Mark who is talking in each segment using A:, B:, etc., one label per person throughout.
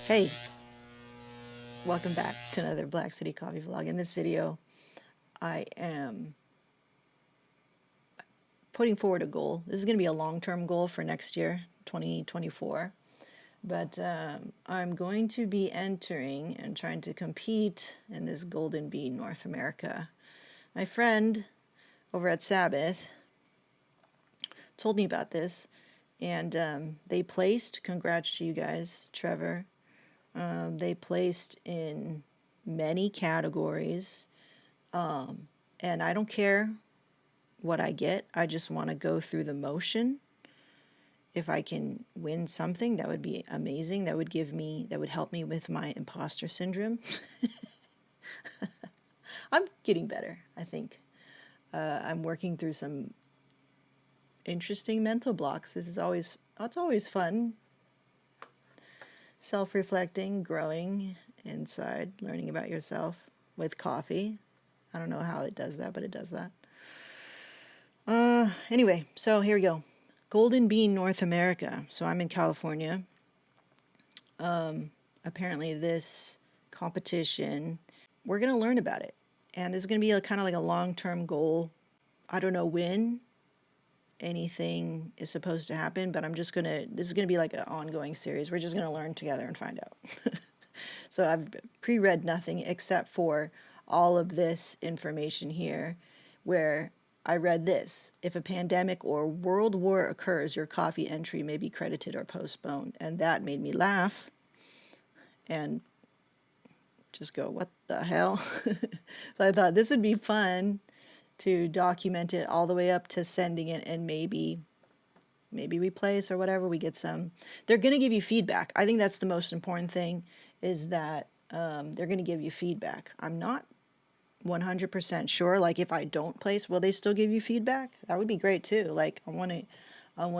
A: Hey, welcome back to another Black City Coffee vlog. In this video, I am putting forward a goal. This is going to be a long-term goal for next year, 2024. But I'm going to be entering and trying to compete in this Golden Bean North America. My friend over at Sabbath told me about this, and they placed, congrats to you guys, Trevor. They placed in many categories, and I don't care what I get. I just want to go through the motion. If I can win something, that would be amazing. That would help me with my imposter syndrome. I'm getting better, I think. I'm working through some interesting mental blocks. It's always fun. Self-reflecting, growing inside, learning about yourself with coffee. I don't know how it does that, but it does that. Anyway, so here we go. Golden Bean North America. So I'm in California. Apparently this competition, we're going to learn about it. And this is going to be kind of like a long-term goal. I don't know when anything is supposed to happen, but this is going to be like an ongoing series. We're just going to learn together and find out. So I've pre-read nothing except for all of this information here, where I read this: if a pandemic or world war occurs, your coffee entry may be credited or postponed. And that made me laugh and just go, what the hell? So I thought this would be fun to document it all the way up to sending it, and maybe we place or whatever, we get some. They're going to give you feedback. I think that's the most important thing, is that they're going to give you feedback. I'm not 100% sure, like if I don't place, will they still give you feedback? That would be great too. Like I want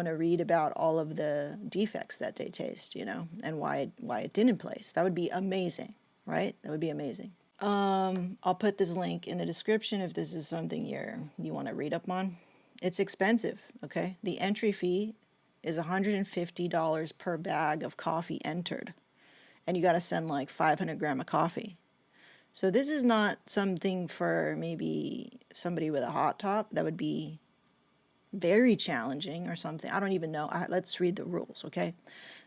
A: to read about all of the defects that they taste, and why it didn't place. That would be amazing, right? That would be amazing. I'll put this link in the description if this is something you want to read up on. It's expensive, okay? The entry fee is $150 per bag of coffee entered, and you got to send like 500 grams of coffee. So this is not something for maybe somebody with a hot top. That would be very challenging or something. I don't even know. Let's read the rules, okay?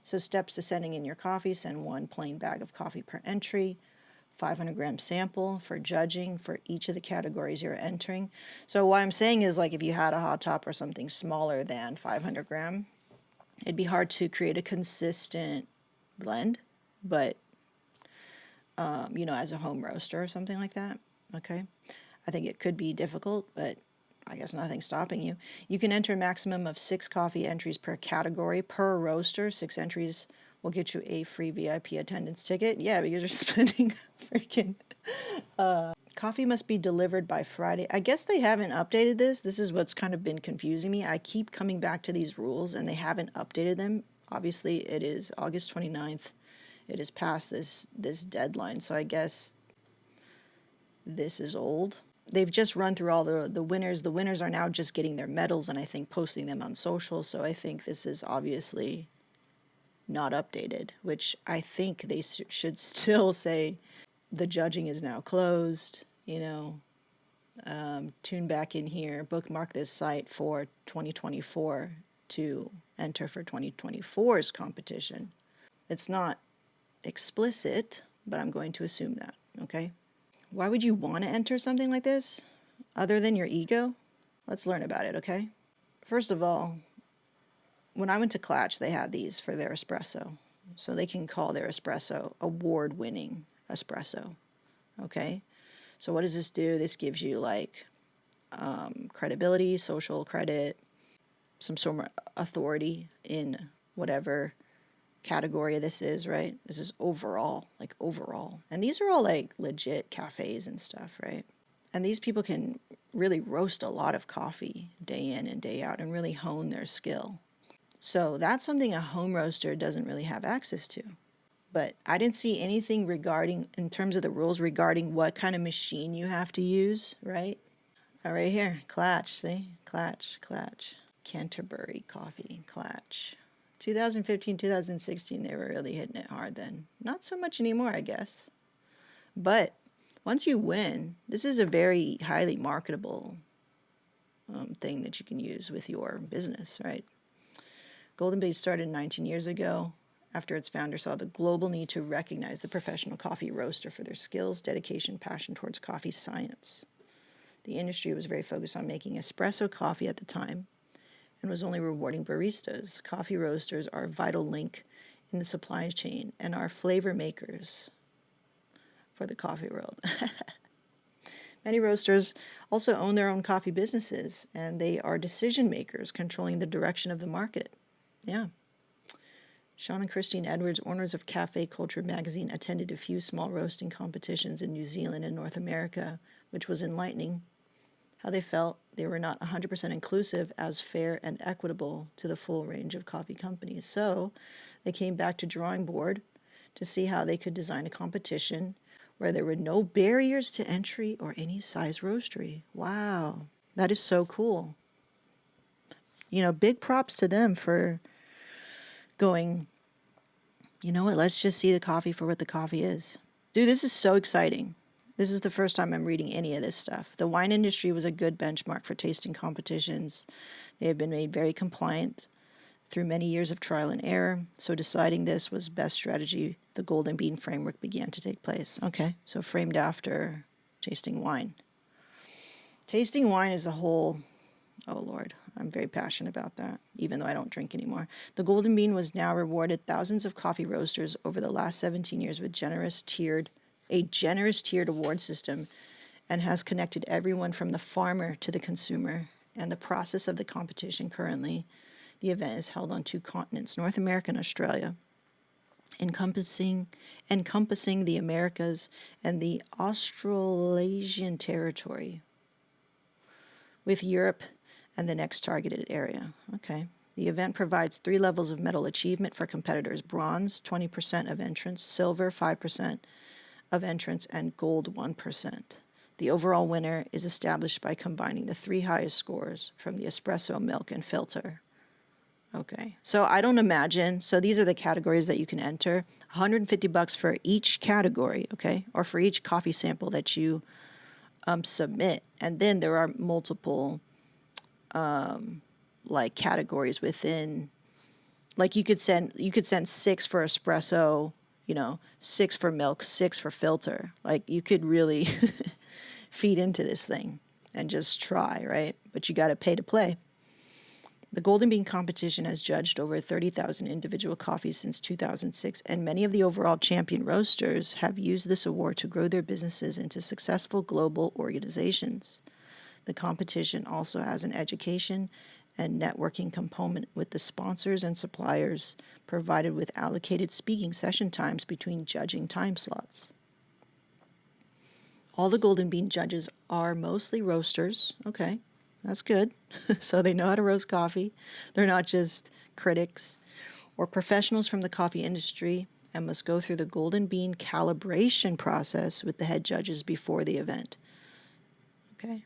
A: So steps to sending in your coffee: send one plain bag of coffee per entry, 500-gram sample for judging for each of the categories you're entering. So what I'm saying is, like, if you had a hot top or something smaller than 500 gram, it'd be hard to create a consistent blend, but as a home roaster or something like that, okay? I think it could be difficult, but I guess nothing's stopping you. You can enter a maximum of 6 coffee entries per category per roaster. 6 entries will get you a free VIP attendance ticket. Yeah, because you're spending freaking... Coffee must be delivered by Friday. I guess they haven't updated this. This is what's kind of been confusing me. I keep coming back to these rules, and they haven't updated them. Obviously, it is August 29th. It is past this deadline, so I guess this is old. They've just run through all the winners. The winners are now just getting their medals and I think posting them on social, so I think this is obviously not updated, which I think they should still say the judging is now closed, tune back in here, bookmark this site for 2024 to enter for 2024's competition. It's not explicit, but I'm going to assume that, okay? Why would you want to enter something like this other than your ego? Let's learn about it, okay? First of all, when I went to Clatch, they had these for their espresso. So they can call their espresso award-winning espresso, okay? So what does this do? This gives you like credibility, social credit, some sort of authority in whatever category this is, right? This is overall. And these are all like legit cafes and stuff, right? And these people can really roast a lot of coffee day in and day out and really hone their skill. So that's something a home roaster doesn't really have access to. But I didn't see anything regarding, in terms of the rules, regarding what kind of machine you have to use, right? Right here, Clatch, see? Clatch. Canterbury Coffee, Clatch. 2015, 2016, they were really hitting it hard then. Not so much anymore, I guess. But once you win, this is a very highly marketable thing that you can use with your business, right? Golden Bean started 19 years ago after its founder saw the global need to recognize the professional coffee roaster for their skills, dedication, passion towards coffee science. The industry was very focused on making espresso coffee at the time and was only rewarding baristas. Coffee roasters are a vital link in the supply chain and are flavor makers for the coffee world. Many roasters also own their own coffee businesses, and they are decision makers controlling the direction of the market. Yeah. Sean and Christine Edwards, owners of Cafe Culture magazine, attended a few small roasting competitions in New Zealand and North America, which was enlightening. How they felt they were not 100% inclusive as fair and equitable to the full range of coffee companies. So they came back to drawing board to see how they could design a competition where there were no barriers to entry or any size roastery. Wow, that is so cool. You know, big props to them for going, you know what, let's just see the coffee for what the coffee is. Dude, this is so exciting. This is the first time I'm reading any of this stuff. The wine industry was a good benchmark for tasting competitions. They have been made very compliant through many years of trial and error. So deciding this was best strategy. The Golden Bean framework began to take place. Okay, so framed after tasting wine. Tasting wine is a whole, oh Lord, I'm very passionate about that, even though I don't drink anymore. The Golden Bean was now rewarded thousands of coffee roasters over the last 17 years with a generous tiered award system, and has connected everyone from the farmer to the consumer. And the process of the competition currently, the event is held on 2 continents, North America and Australia, encompassing the Americas and the Australasian territory, with Europe and the next targeted area. Okay. The event provides 3 levels of medal achievement for competitors: bronze, 20% of entrance; silver, 5% of entrance; and gold, 1%. The overall winner is established by combining the 3 highest scores from the espresso, milk, and filter. Okay, so I don't imagine, so these are the categories that you can enter. $150 for each category, okay, or for each coffee sample that you submit. And then there are multiple like categories within, like you could send 6 for espresso, 6 for milk, 6 for filter. Like you could really feed into this thing and just try, right? But you got to pay to play. The Golden Bean competition has judged over 30,000 individual coffees since 2006, and many of the overall champion roasters have used this award to grow their businesses into successful global organizations. The competition also has an education and networking component, with the sponsors and suppliers provided with allocated speaking session times between judging time slots. All the Golden Bean judges are mostly roasters. Okay, that's good. So they know how to roast coffee. They're not just critics or professionals from the coffee industry, and must go through the Golden Bean calibration process with the head judges before the event. Okay.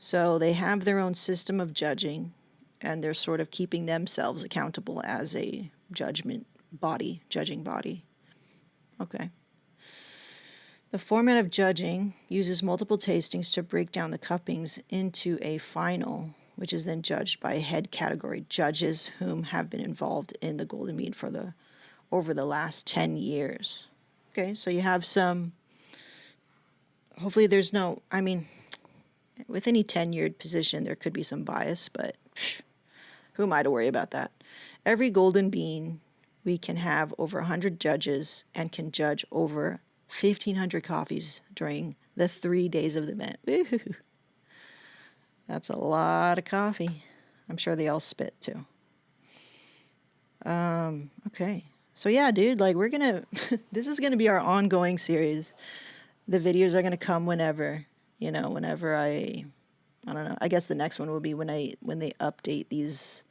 A: So they have their own system of judging, and they're sort of keeping themselves accountable as a judging body. Okay. The format of judging uses multiple tastings to break down the cuppings into a final, which is then judged by head category judges whom have been involved in the Golden Bean over the last 10 years. Okay, so you have some, hopefully there's no, with any tenured position, there could be some bias, but who am I to worry about that? Every Golden Bean, we can have over 100 judges and can judge over 1,500 coffees during the 3 days of the event. Woo-hoo. That's a lot of coffee. I'm sure they all spit too. Okay. So yeah, dude, like this is gonna be our ongoing series. The videos are gonna come whenever I don't know. I guess the next one will be when they update these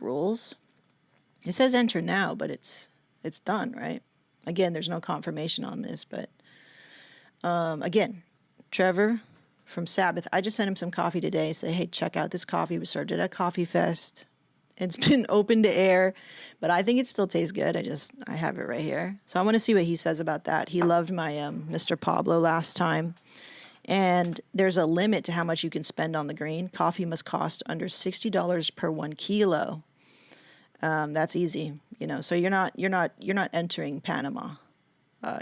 A: rules. It says enter now, but it's done, right? Again, there's no confirmation on this, but again, Trevor from Sabbath, I just sent him some coffee today. Say, hey, check out this coffee. We started at Coffee Fest. It's been open to air, but I think it still tastes good. I have it right here. So I want to see what he says about that. He loved my Mr. Pablo last time. And there's a limit to how much you can spend on the green. Coffee must cost under $60 per 1 kilo. That's easy, So you're not entering Panama,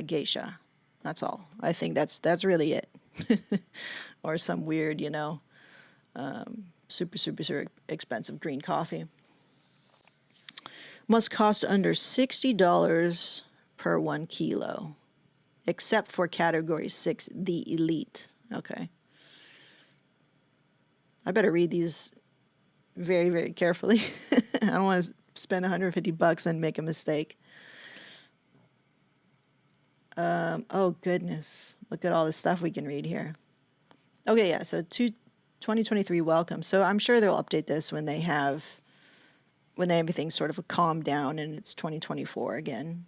A: geisha. That's all. I think that's really it. Or some weird, super, super, super expensive green coffee. Must cost under $60 per 1 kilo, except for category 6, the elite. Okay. I better read these very, very carefully. I don't want to spend $150 and make a mistake. Oh, goodness. Look at all the stuff we can read here. Okay, yeah, so 2023 welcome. So I'm sure they'll update this when everything's sort of calmed down and it's 2024 again.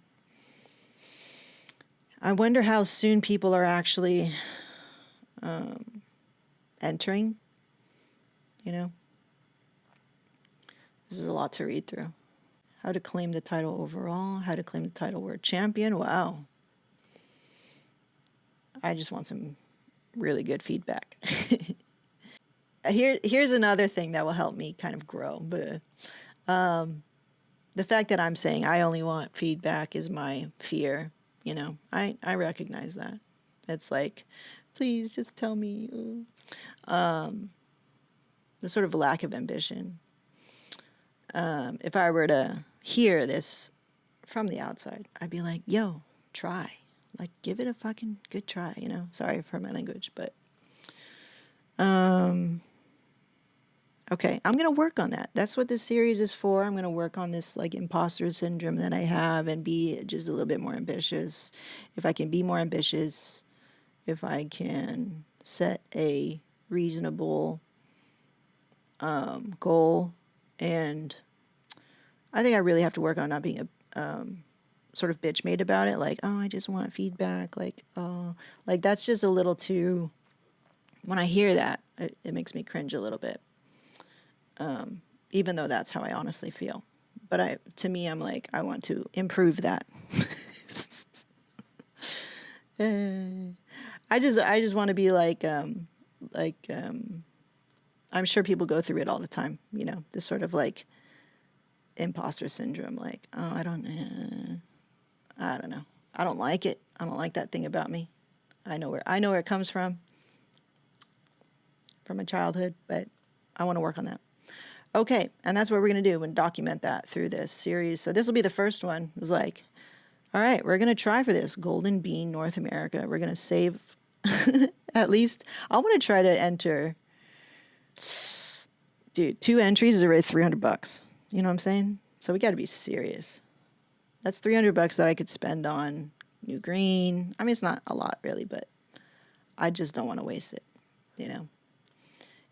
A: I wonder how soon people are actually entering, This is a lot to read through. How to claim the title overall, how to claim the title world champion. Wow. I just want some really good feedback. Here's another thing that will help me kind of grow. But the fact that I'm saying I only want feedback is my fear. I recognize that. It's like, please just tell me. The sort of lack of ambition. If I were to hear this from the outside, I'd be like, yo, try. Like, give it a fucking good try, Sorry for my language, but... Okay, I'm going to work on that. That's what this series is for. I'm going to work on this, like, imposter syndrome that I have and be just a little bit more ambitious. If I can be more ambitious, if I can set a reasonable goal, and I think I really have to work on not being a sort of bitch made about it. Like, oh, I just want feedback. Like, oh, like that's just a little too. When I hear that, it makes me cringe a little bit. Even though that's how I honestly feel, but to me, I'm like, I want to improve that. I just want to be like, I'm sure people go through it all the time, this sort of like imposter syndrome. Like, oh, I don't know. I don't like it. I don't like that thing about me. I know where it comes from my childhood, but I want to work on that. Okay, and that's what we're going to do and document that through this series. So this will be the first one. It was like, all right, we're going to try for this Golden Bean North America. We're going to save at least, I want to try to enter, dude, 2 entries is already $300. You know what I'm saying? So we got to be serious. That's $300 that I could spend on new green. I mean, it's not a lot really, but I just don't want to waste it,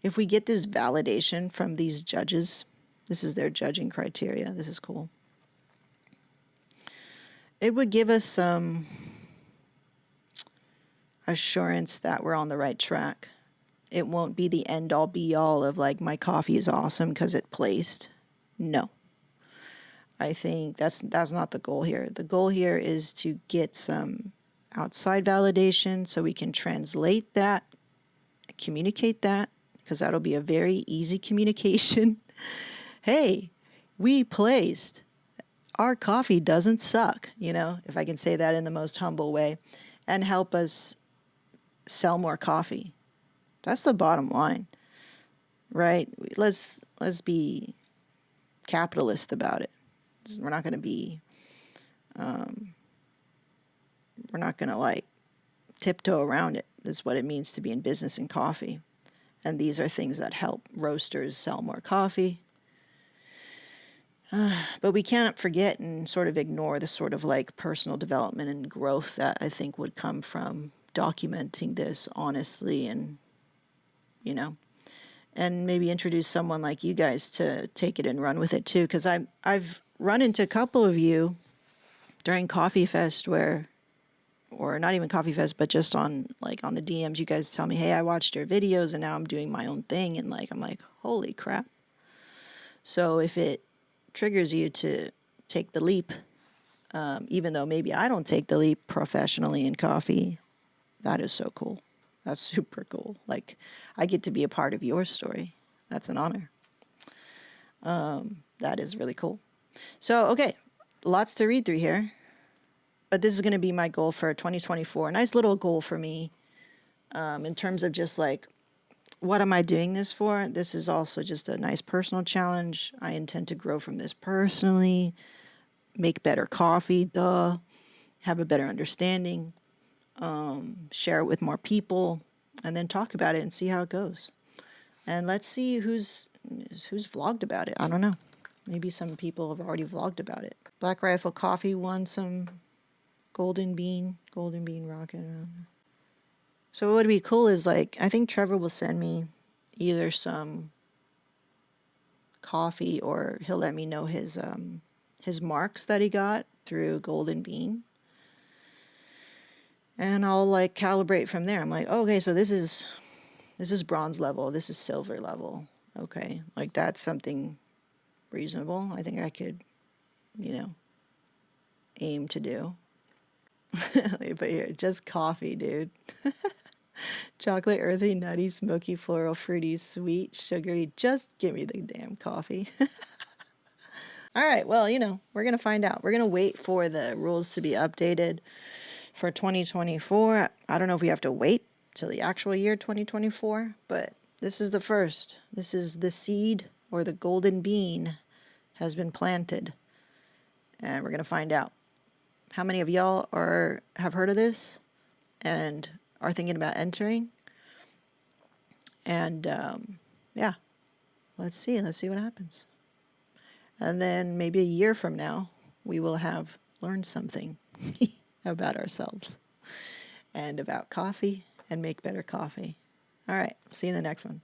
A: If we get this validation from these judges, this is their judging criteria. This is cool. It would give us some assurance that we're on the right track. It won't be the end all be all of like, my coffee is awesome because it placed. No. I think that's not the goal here. The goal here is to get some outside validation so we can translate that, communicate that, because that'll be a very easy communication. Hey, we placed. Our coffee doesn't suck, if I can say that in the most humble way, and help us sell more coffee. That's the bottom line, right? Let's be capitalist about it. We're not going to be, we're not going to like tiptoe around it. Is what it means to be in business in coffee. And these are things that help roasters sell more coffee. But we can't forget and sort of ignore the sort of like personal development and growth that I think would come from documenting this honestly and, and maybe introduce someone like you guys to take it and run with it too. Because I've run into a couple of you during Coffee Fest or not even Coffee Fest, but just on the DMs, you guys tell me, hey, I watched your videos and now I'm doing my own thing. And I'm like, holy crap. So if it triggers you to take the leap, even though maybe I don't take the leap professionally in coffee, that is so cool. That's super cool. Like, I get to be a part of your story. That's an honor. That is really cool. So, okay, lots to read through here. But this is going to be my goal for 2024. A nice little goal for me in terms of just like, what am I doing this for? This is also just a nice personal challenge. I intend to grow from this personally, make better coffee, have a better understanding, share it with more people, and then talk about it and see how it goes. And let's see who's vlogged about it. I don't know. Maybe some people have already vlogged about it. Black Rifle Coffee won some golden bean rocket. So what would be cool is, like, I think Trevor will send me either some coffee or he'll let me know his marks that he got through Golden Bean. And I'll like calibrate from there. I'm like, oh, okay, so this is bronze level, this is silver level. Okay, like that's something reasonable. I think I could, aim to do. But here, just coffee, dude. Chocolate, earthy, nutty, smoky, floral, fruity, sweet, sugary. Just give me the damn coffee. All right, well, we're going to find out. We're going to wait for the rules to be updated for 2024. I don't know if we have to wait till the actual year 2024, but this is the first. This is the seed, or the golden bean has been planted. And we're going to find out. How many of y'all have heard of this and are thinking about entering? And yeah, let's see what happens. And then maybe a year from now, we will have learned something about ourselves and about coffee and make better coffee. All right, see you in the next one.